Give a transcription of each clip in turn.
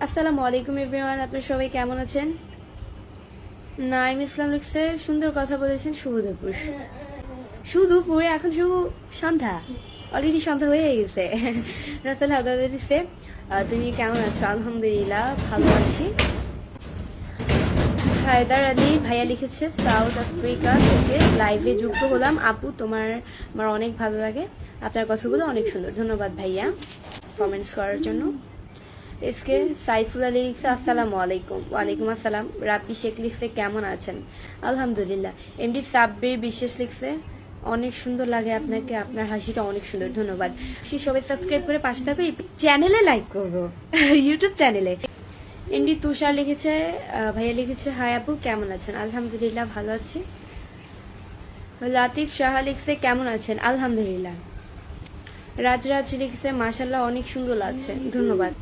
আসসালামু আলাইকুম এভরিওয়ান, আপনারা সবাই কেমন আছেন? নাইম ইসলাম লিখছে, সুন্দর কথা বলেছেন, শুভ দুপুর। দুপুরে এখন শুভ সন্ধ্যা, অলরেডি সন্ধ্যা হয়ে গেছে। রাসেল হাদার লিখছে, তুমি কেমন আছো? আলহামদুলিল্লাহ ভালো আছি। হায়দার আলী ভাইয়া লিখেছে, সাউথ আফ্রিকা থেকে লাইভে যুক্ত হলাম। আপু আমার অনেক ভালো লাগে, আপনার কথাগুলো অনেক সুন্দর। ধন্যবাদ ভাইয়া কমেন্টস করার জন্য। এসকে সাইফুল আলী লিখছে, আসসালামু আলাইকুম। ওয়ালাইকুম আসসালাম। রাব্বি শেখ লিখছে, কেমন আছেন? আলহামদুলিল্লাহ। এমডি সাব্বির বিশেষ লিখছে, অনেক সুন্দর লাগে আপনাকে, আপনার হাসিটা অনেক সুন্দর। ধন্যবাদ। সবাই সাবস্ক্রাইব করে পাশে থাকো, চ্যানেলে লাইক করবো, ইউটিউব চ্যানেলে। এমডি তুষার লিখেছে, ভাইয়া লিখেছে, হাই আপু কেমন আছেন? আলহামদুলিল্লাহ ভালো আছি। লাতিফ সাহা লিখছে, কেমন আছেন? আলহামদুলিল্লাহ। রাজরাজ লিখছে, মাশাল্লাহ অনেক সুন্দর লাগছে। ধন্যবাদ।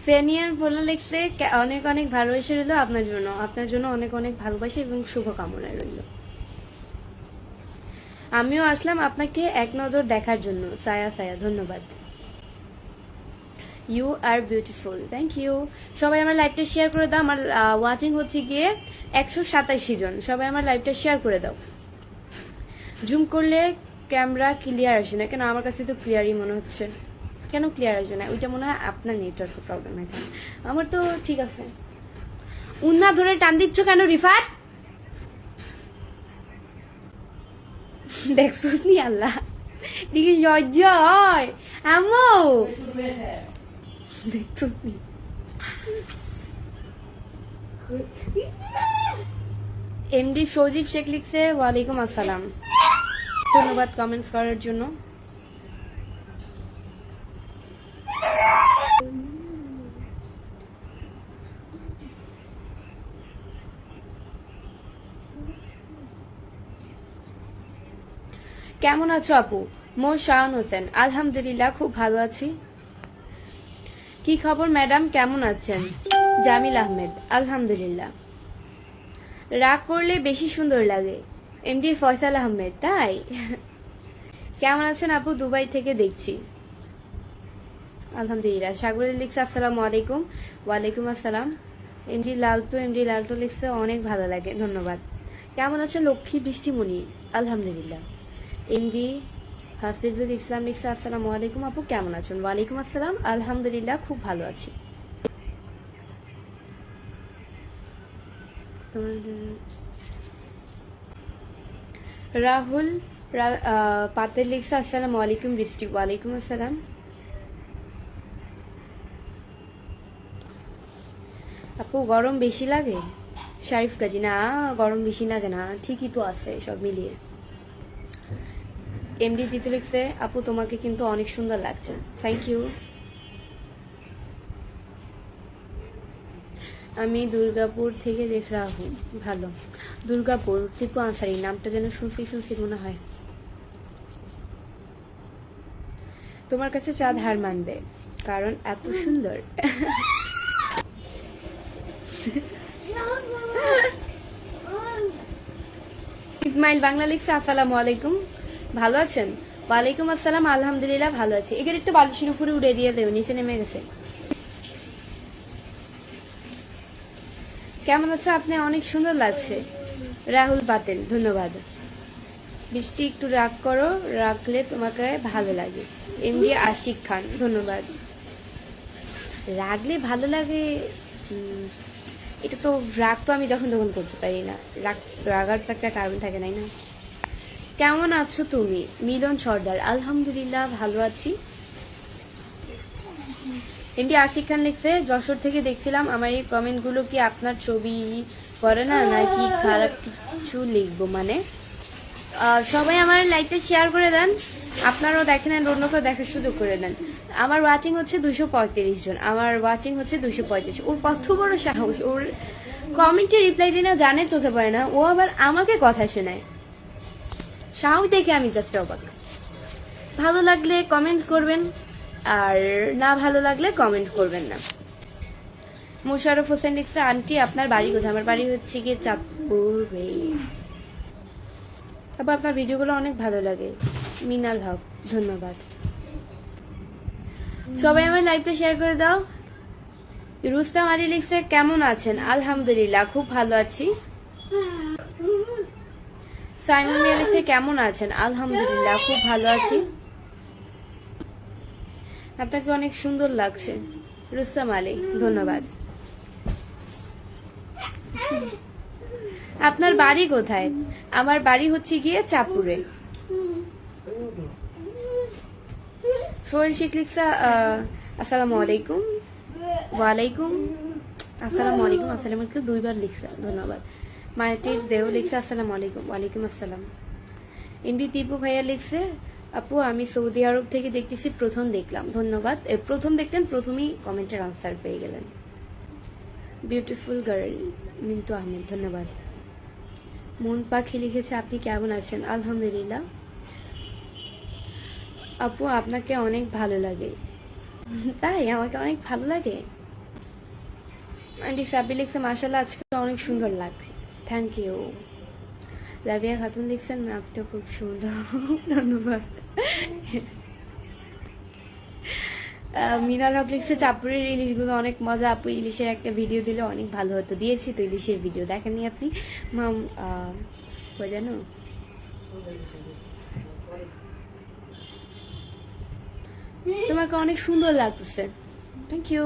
ফেনিয়ার বলে লিখছে, অনেক অনেক ভালোবাসা রইল আপনার জন্য অনেক অনেক ভালোবাসা এবং শুভকামনা রইল। আমিও আসলাম আপনাকে এক নজর দেখার জন্য। সায়া সায়া, ধন্যবাদ। You are beautiful, thank you. সবাই আমার লাইভটা শেয়ার করে দাও। আমার ওয়াচিং হচ্ছে গিয়ে 187 জন। সবাই আমার লাইভটা শেয়ার করে দাও। জুম করলে ক্যামেরা ক্লিয়ার আসে না কেন? আমার কাছে তো ক্লিয়ারই মনে হচ্ছে। কেন ক্লিয়ার আসবে না? ওইটা মনে হয় আপনার নেটওয়ার্কের প্রবলেম। এখন আমার তো ঠিক আছে। উন্না ধরে টান দিচ্ছ কেন রিফাত? দেখছিস নি আল্লাহ, দিকে সহ্য হয় আম্মু, দেখছিস নি? এমডি সজীব শেখ লিখছে, ওয়ালাইকুম আসসালাম। ধন্যবাদ কমেন্টস করার জন্য। কেমন আছো আপু? মো শাহান হোসেন, আলহামদুলিল্লাহ খুব ভালো আছি। কি খবর ম্যাডাম, কেমন আছেন? জামিল আহমেদ, আলহামদুলিল্লাহ। রাগ করলে বেশি সুন্দর লাগে, এমডি ফয়সাল আহমেদ, তাই? কেমন আছেন আপু? দুবাই থেকে দেখছি। আলহামদুলিল্লাহ। সাগরের লিখছে, আসসালামু আলাইকুম। ওয়ালাইকুম আসসালাম। এমডি লালটু লিখছে, অনেক ভালো লাগে, ধন্যবাদ। কেমন আছেন লক্ষ্মী বৃষ্টিমণি? আলহামদুলিল্লাহ। এমডি হাফিজুল ইসলাম লিখছে, আসসালামু আলাইকুম আপু কেমন আছেন? ওয়ালাইকুম আসসালাম, আলহামদুলিল্লাহ খুব ভালো আছি। রাহুল পাতেল লিখছে, আসসালামু আলাইকুম বৃষ্টি। ওয়ালাইকুম আসসালাম। আপু গরম বেশি লাগে? শারিফ গাজী, না গরম বেশি লাগে না, ঠিকই তো আছে সব মিলিয়ে। এমডি দিতে লিখছে, আপু তোমাকে কিন্তু অনেক সুন্দর লাগছে, থ্যাংক ইউ। আমি দুর্গাপুর থেকে দেখ রাহা হুঁ। ভালো। দুর্গাপুর, টিপু আনসারি, নামটা যেন শুনছি মনে হয়। তোমার কাছে চাঁদ হার মানবে, কারণ এত সুন্দর। ইসমাইল বাংলা লিখছে, আসসালামু আলাইকুম, ভালো আছেন? ওয়ালাইকুম আসসালাম, আলহামদুলিল্লাহ ভালো আছি। এখানে একটু বালিশের উপরে উড়ে দিয়ে দেও, নিচে নেমে গেছে। কেমন আছে আপনি? অনেক সুন্দর লাগছে। রাহুল পাতেল, ধন্যবাদ। বৃষ্টি একটু রাগ করো, রাখলে তোমাকে ভালো লাগে। এমডি আশিক খান, ধন্যবাদ। রাগলে ভালো লাগে, এটা তো রাগ তো আমি যখন তখন করতে পারি না, রাগার তো একটা কারণ থাকে, নাই না? কেমন আছো তুমি? মিলন সর্দার, আলহামদুলিল্লাহ ভালো আছি। এমডি আশিক খান লিখছে, যশোর থেকে দেখছিলাম। আমার এই কমেন্টগুলো কি আপনার ছবি করে না, নাকি খারাপ কিছু লিখবো? মানে সবাই আমার লাইভটা শেয়ার করে দেন, আপনারাও দেখেন, অন্যকেও দেখার সুযোগ করে দেন। আমার ওয়াচিং হচ্ছে 235 জন, আমার ওয়াচিং হচ্ছে 235। ওর কত বড় সাহস, ওর কমেন্টে রিপ্লাই দিনা জানে চোখে পড়ে না, ও আবার আমাকে কথা শোনায়। সাহস দেখে আমি জাস্ট অবাক। ভালো লাগলে কমেন্ট করবেন, আর না ভালো লাগলে কমেন্ট করবেন না। মোশাররফ হোসেন লিখছে, আন্টি আপনার বাড়ি কোথায়? আমার বাড়ি হচ্ছে গিয়ে চাঁদপুর। তারপর আপনার ভিডিওগুলো অনেক ভালো লাগে। মিনাল হক, ধন্যবাদ। সবাই আমার লাইভটা শেয়ার করে দাও। রুস্তাম আলী লিখছে কেমন আছেন? আলহামদুলিল্লাহ খুব ভালো আছি। সাইমন মিয়া লিখছে কেমন আছেন? আলহামদুলিল্লাহ খুব ভালো আছি। আপনাকে অনেক সুন্দর লাগছে রুস্তাম আলী, ধন্যবাদ। আপনার বাড়ি কোথায়? আমার বাড়ি হচ্ছে গিয়ে চাঁদপুরে। সোহেল শেখ লিখছে আসসালামু আলাইকুম। ওয়ালাইকুম আসসালামু আলাইকুম। আসসালামু আলাইকুম দুইবার লিখছে, ধন্যবাদ। মায়াটির দেহ লিখছে আসসালামু আলাইকুম। ওয়ালাইকুম আসসালাম। এমডি টিপু ভাইয়া লিখছে আপু আমি সৌদি আরব থেকে দেখতেছি, প্রথম দেখলাম, ধন্যবাদ। প্রথম দেখলেন, প্রথমেই কমেন্টের আনসার পেয়ে গেলেন। বিউটিফুল গার্ল মিন্টু আহমেদ, ধন্যবাদ। মন পাখি লিখেছে আপনি কেমন আছেন? আলহামদুলিল্লাহ। আপু আপনাকে অনেক ভালো লাগে। তাই আমাকে অনেক ভালো লাগে। আন্টি সাবি লিখছে মাশাআল্লাহ আজকে অনেক সুন্দর লাগছে, থ্যাংক ইউ। রাবিয়া খাতুন লিখছেন নাকটা খুব সুন্দর, ধন্যবাদ। মিনাল হক লিখছে চাঁদপুরের ইলিশগুলো অনেক মজা আপু, ইলিশের একটা ভিডিও দিলে অনেক ভালো হতো। দিয়েছি তো ইলিশের ভিডিও, দেখেননি আপনি? জানো তোমাকে অনেক সুন্দর লাগতেছে, থ্যাংক ইউ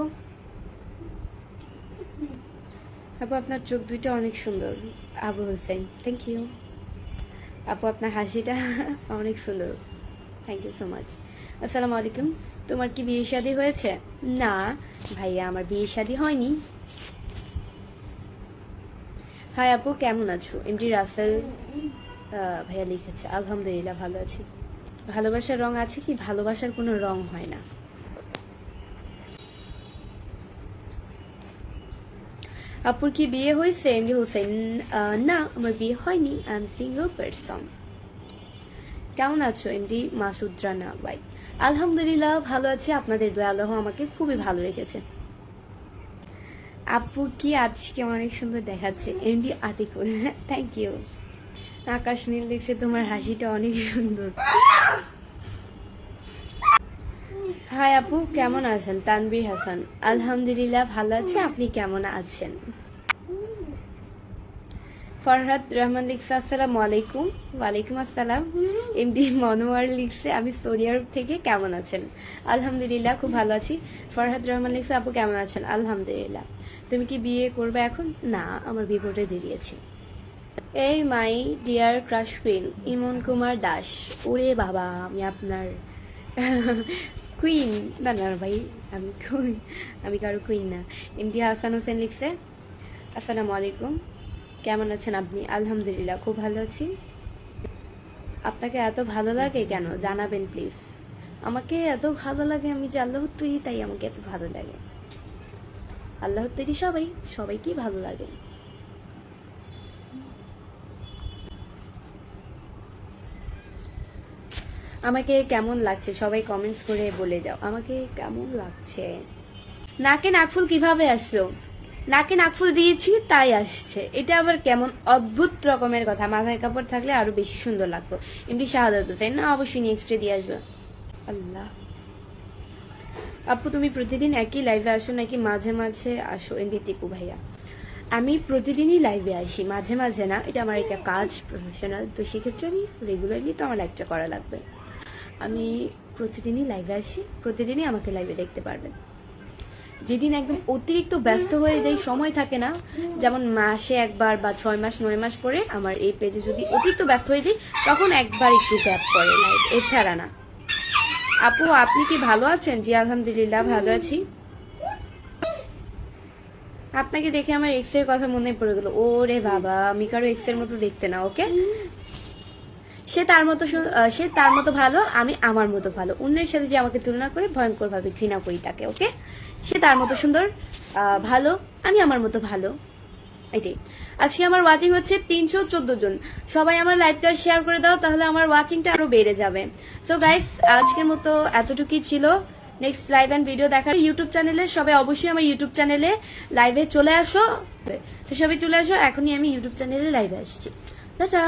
আপু। আপনার চোখ দুইটা অনেক সুন্দর, আবু হোসেন, থ্যাংক ইউ আপু। আপনার হাসিটা অনেক সুন্দর, থ্যাংক ইউ সো মাচ। আসসালামু আলাইকুম। তোমার কি বিয়ে শাদী হয়েছে? না ভাইয়া, আমার বিয়ে শাদী হয়নি। হাই আপু কেমন আছো? এমডি রাসেল ভাইয়া লিখেছে আলহামদুলিল্লাহ ভালো আছি। ভালোবাসার রং আছে কি? ভালোবাসার কোনো রং হয় না। আপুর কি বিয়ে হয়েছে? এমডি হোসেন না আমার বিয়ে হয়নি, আই এম সিঙ্গল পারসন। কেমন আছো এমডি মাসুদ রানা ভাই? আলহামদুলিল্লাহ ভালো আছি, আপনাদের দয়া আল্লাহ আমাকে খুবই ভালো রেখেছে। আপু কি আজকে অনেক সুন্দর দেখাচ্ছে, এমডি আতিকুল, থ্যাংক ইউ। আকাশ নীল লিখছে তোমার হাসিটা অনেক সুন্দর। হাই আপু কেমন আছেন? তানবীর হাসান আলহামদুলিল্লাহ ভালো আছে, আপনি কেমন আছেন? ফরহাদ রহমান লিখছে আসসালামু আলাইকুম। ওয়ালাইকুম আসসালাম। এমডি মনোয়ার লিখছে আমি সৌদি আরব থেকে, কেমন আছেন? আলহামদুলিল্লাহ খুব ভালো আছি। ফরহাদ রহমান লিখছে আপু কেমন আছেন? আলহামদুলিল্লাহ। তুমি কি বিয়ে করবে এখন? না, আমার বিয়ে করতে দেরি আছে। এই মাই ডিয়ার ক্রাশ কুইন ইমন কুমার দাস। ওরে বাবা আমি আপনার কুইন না। না ভাই আমি কারো কুইন না। এমডি হাসান হোসেন লিখছে আসসালামু আলাইকুম, কেমন আছেন আপনি? আলহামদুলিল্লাহ খুব ভালো আছি। আপনাকে এত ভালো লাগে কেন জানাবেন প্লিজ। আমাকে এত ভালো লাগে, আমি যে আল্লাহর তৈরি তাই আমাকে এত ভালো লাগে। আল্লাহর তৈরি সবাইকেই ভালো লাগে। আমাকে কেমন লাগছে সবাই কমেন্টস করে বলে যাও, আমাকে কেমন লাগছে। নাকে নাকফুল কিভাবে আসলো? নাকে নাকফুল দিয়েছি তাই আসছে, এটা আবার কেমন অদ্ভুত রকমের কথা। মাথায় কাপড় থাকলে আরো বেশি সুন্দর লাগতো। এমনি শাহাদাত হোসেন না, অবশ্যই নেক্সট ডে দিয়ে আসবে। আল্লাহ আপু তুমি প্রতিদিন একই লাইভে আসো নাকি মাঝে মাঝে আসো? এমডি টিপু ভাইয়া আমি প্রতিদিনই লাইভে আসি, মাঝে মাঝে না, এটা আমার একটা কাজ প্রফেশনাল, তো সেক্ষেত্রে আমি রেগুলারলি তো আমার লাইভটা করা লাগবে। আমি প্রতিদিনই লাইভে আসি, প্রতিদিনই আমাকে লাইভে দেখতে পারবেন। যেদিন একদম অতিরিক্ত ব্যস্ত হয়ে যাই, সময় থাকে না, যেমন মাসে একবার বা 6 মাস 9 মাস পরে আমার এই পেজে যদি অতিরিক্ত ব্যস্ত হয়ে যাই তখন একবার একটু গ্যাপ পড়ে লাইভ, এছাড়া না। আপু আপনি কি ভালো আছেন? জি আলহামদুলিল্লাহ ভালো আছি। আপনাকে দেখে আমার এক্স এর কথা মনে পড়ে গেল। ওরে বাবা, আমি কারো এক্স এর মতো দেখতে না, ওকে? সে তার মতো ভালো, আমি আমার মতো ভালো। অন্যের সাথে যে আমাকে তুলনা করে ভয়ঙ্কর ভাবে ঘৃণা করি তাকে, ওকে? সে তার মতো সুন্দর ভালো, আমি আমার মতো ভালো, এটাই। আজকে আমার ওয়াচিং হচ্ছে 314 জন। সবাই আমার লাইভটা শেয়ার করে দাও, তাহলে আমার ওয়াচিংটা আরো বেড়ে যাবে। সো গাইস আজকের মতো এতটুকুই ছিল। নেক্সট লাইভ এন্ড ভিডিও দেখার ইউটিউব চ্যানেলে সবাই অবশ্যই আমার ইউটিউব চ্যানেলে লাইভে চলে আসো। তো সবাই চলে আসো, এখনই আমি ইউটিউব চ্যানেলে লাইভে আসছি। টাটা।